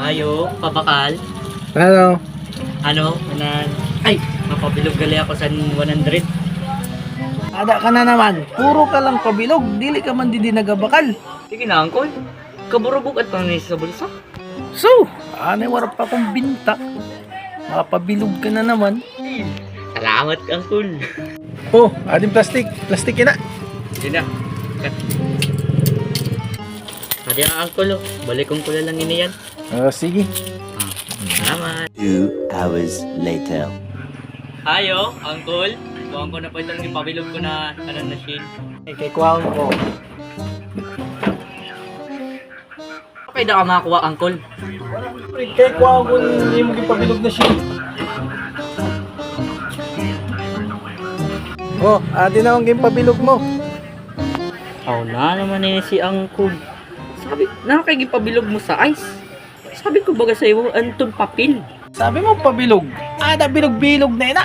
Ayo, pabakal. Ano? Ano? Ay, mapabilog gali ako sa 100. Ada ka na naman. Puro ka lang pabilog. Dili ka man didi nagabakal. Sige na, Uncle. Kaburubog at pangis sa bulsa. So, anay warap pa kong binta. Mapabilog ka na naman. Salamat, Uncle. Oh, ating plastic. Plastic na. Sige na. Pwede ang Uncle, oh. Balikong ko lang ini yan. Sige. Salamat. 2 hours later. Ayo, Uncle. Kuhaan ko na po itong ipabilog ko na machine. Kay kuwaon ko. Okay na ka makakuha, Uncle. Kay kuwaon ko hindi mo ipabilog na siya. Oh, adi na ang pabilog mo. Oh, na naman eh si Uncle. Sabi, nakakagipabilog mo sa ice. Sabi ko baga sa iyo, Anton papel. Sabi mo pabilog. Ada bilog-bilog na ina.